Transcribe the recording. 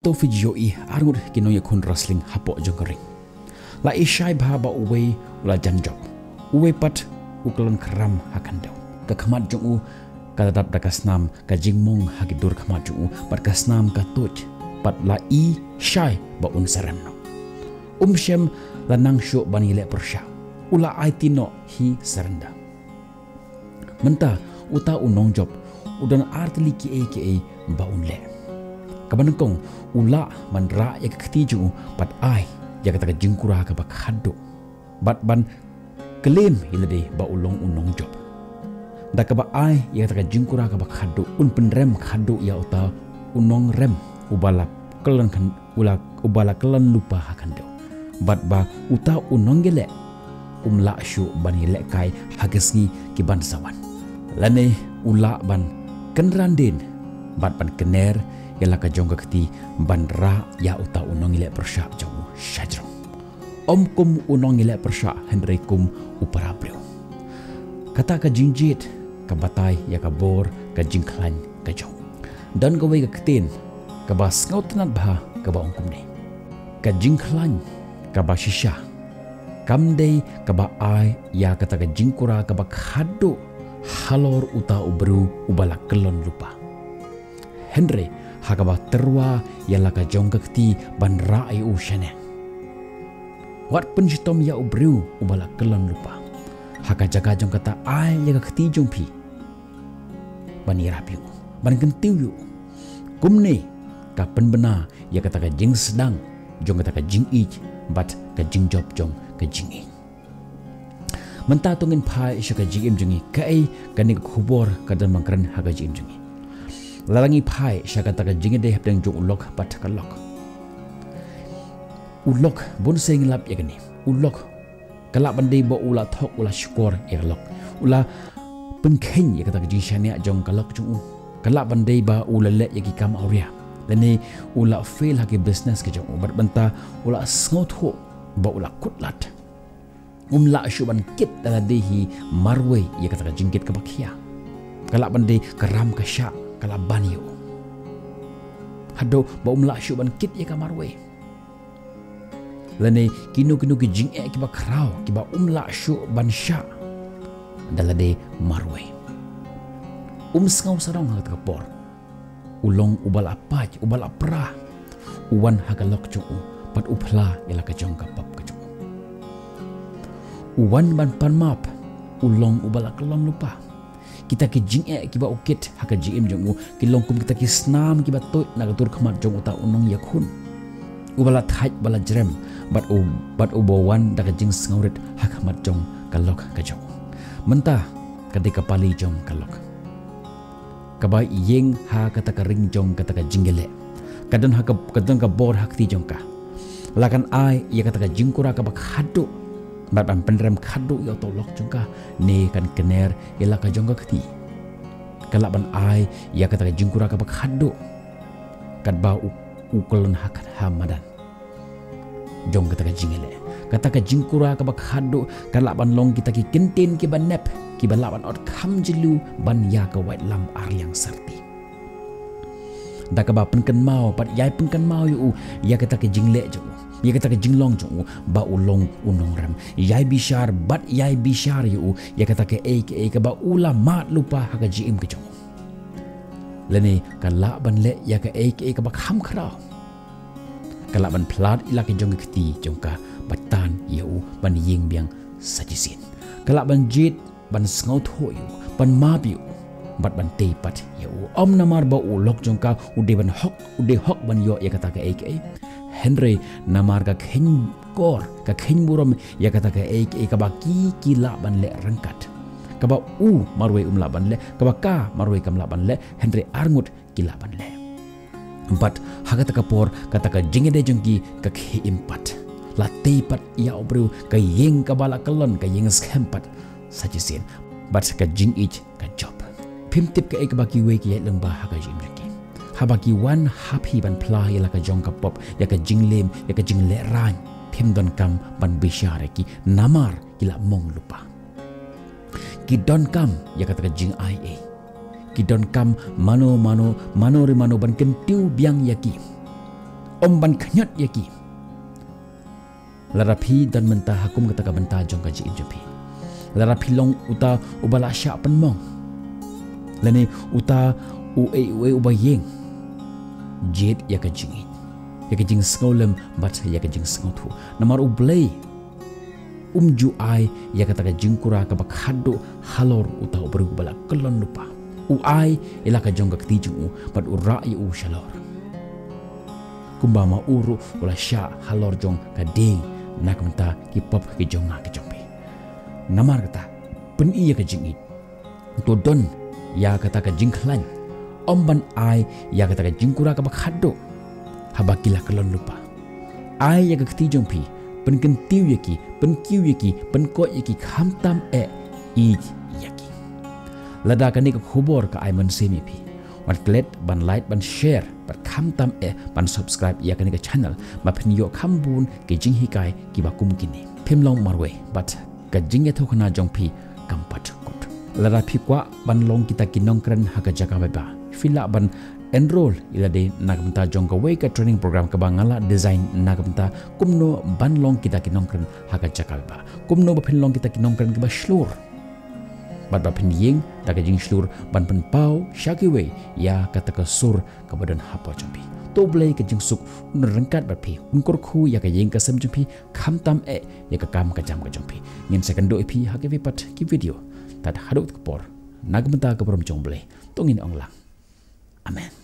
to fijoi arut kinoy kun wrestling hapo jongering la ishai bha ba uwe ula janjob uwe pat uklon kram hakandau ka khamat jongu ka dadap da kasnam ka jingmong hagidur khamat jongu pat kasnam ka toj pat la i shai ba un saranno shem la nang sho bani le persha ula aitino hi saranda menta uta unong job udan artli ki ba un le kabanengkong ula manra ya ketiju pat ai ya kata jingkura ka bakhado bat ban klaim hilade ba ulong unong job da ka ba ai ya kata jingkura ka bakhado un penrem khado ya uta unong rem ubala kelan kan ubala kelan lupa hakando bat ba uta unong gele la shu bani le kai hagesngi ki ban sawan lane ula ban kenrandin bat ban kener yala ka jongga keti ban ra ya uta unong ile persha jongu shajrong kum unong ile persha henry kum uparabreu kata ka jingjit ka batai ya ka bor ka jingklan ka jong dan ka wei ka ketin ka bas ngautanat bha ka ba ongkum ne ka jingklan ka ba shisha kamdei ka ba ai ya kata ka jingkura ka ba khado halor uta ubru ubala kelon lupa henry hakaba terwa yala ka jongkakti ban rai u shane wat penjitom ya ubru ubala kelon lupa haka jaga jongkata ai ya ka kti jongpi ban irapiu ban kentiu yu kumne ka penbena ya kata ka jing sedang jong kata ka jing ij bat ka jing job jong ka jing i menta tungin pai sha ka jing jongi kai ka ni khubor ka dan mangkran haka jing jongi lalangi pai syaka taka jingede hapdang jong ulok pataka lok ulok bon sing lap ya gani ulok kalak bandai bo ula thok ula skor ya lok ula penkheng ya kata jing shania jong kalok jong kalak bandai ba ula le ya ki kam auria lene ula fail haki business ke jong bat banta ula sngot ho ba ula kutlat la shuban kit dala dehi marwe ya kata jingkit ka bakhia kalak bandai karam ka sha kala banyo hado ba la shuban kit ya kamarwe lene kinu ki jing e ki ba krau ki ba la shu ban sha dalade marwe skau sarong ha ka por ulong ubal apaj ubal apra uwan hagalok chu pat upla ila ka jong ka pap ka chu uwan ban panmap ulong ubal aklon lupa kita ki jing e ki ba ukit haka jim jong ki longkum kita ki snam ki ba toy na gatur khamat jong uta unong yakhun ubala thaj bala jrem bat u bowan daga jing sngoret haka mat jong kalok ka jong menta kadika pali jong kalok kaba yeng ha kata ka ring jong kata ka jingele kadon ka bor hakti jong ka lakan ai ya kata ka jingkura ka ba khadu bat ban penrem khadu yo tolok jongka ne kan kener ila ka jongka kti kalak ban ai ya kata jingkura ka khadu kat ba ukolon hakat hamadan jong kata jingele kata ka jingkura ka khadu kalak ban long kita ki kentin ki ban nep ki ban laban ot kham jilu ban ya ka white lam arliang sarti da ka ba penken mau pat yai penken mau yu ya kata ka jingle jong ya kata ke jinglong jong ba ulong unong ram yai bishar bat yai bishar yu ya kata ke ke ba ula mat lupa haka jim ke jong lene kala ban le ya ke ke ba kham khrao kala ban plat ila ke jong kti jong ka batan yu ban ying biang sajisin kala ban jit ban sngaut ho yu ban ma yu bat ban te pat yu namar ba ulok jong ka ude hok ban yo ya kata ke Henry namar ka khen kor ka khen buram ya kata ka ka baki kila ban le rangkat ka ba marwe la ban le ka ba ka marwe kam la ban le Henry arngut kila ban le empat hagata ka por kata ka jingede jengki ka khe impat la teipat ya obru ka yeng ka bala kelon ka yeng skempat sajisin bat ka jing ich ka job pimtip ka baki we ki leng ba ha ka jim habaki wan happy ban pla ya ka jong ka pop ya ka jinglem ya ka jingle ran pim don kam ban bishare ki namar kila mong lupa ki don kam ya kata ka jing ia ki don kam mano ban kentiu biang yaki ban kanyot yaki larapi dan mentah hakum kata benta jong kaji imjepi larapi long uta ubala sya penmong lani uta ue ubayeng jet ya kajingi ya kajing skolem bat ya kajing sngotu namar ublay umju ai ya kata kajing kura ka bakhado halor uta ubru bala kelon lupa ai ila kajong ka tijung bat ura ya shalor kumbama uru wala sya halor jong kading nak menta kipop ke jonga ke jombe namar kata pen iya ke jingit to don ya kata ke jingklan omban ai ya kata ke jingkura ka bakhado habakilah kelon lupa ai ya ke tijong pi pen kentiu yaki pen kiu yaki pen ko yaki khamtam i yaki lada kani ke khubor ka ai man semi pi wan klet ban like ban share bat khamtam ban subscribe ya kani ke channel ma phnyo khambun ke jing hikai ki ba kum kini phimlong marwe bat ka jing thokna jongphi kampat kot lara phi kwa ban long kita kinongkran ha ka jaka ba fila ban enroll ila de nagamta jong ka way ka training program ka bangala design nagamta kumno ban long kita kinongkran ha ka jaka ba kumno ba phinlong kita kinongkran ka ba shlur bat ba phin ying ta ka jing shlur ban pen pau shakiwe ya kata ka sur ka badan hapa jompi to blai ka jing suk rengkat bat phi unkor khu ya ka ying ka sem jompi khamtam ya ka kam ka jam ka jompi ngin second do phi ha ke vipat ki video tat haduk por nagamta ka prom jong blai tongin onglang amen.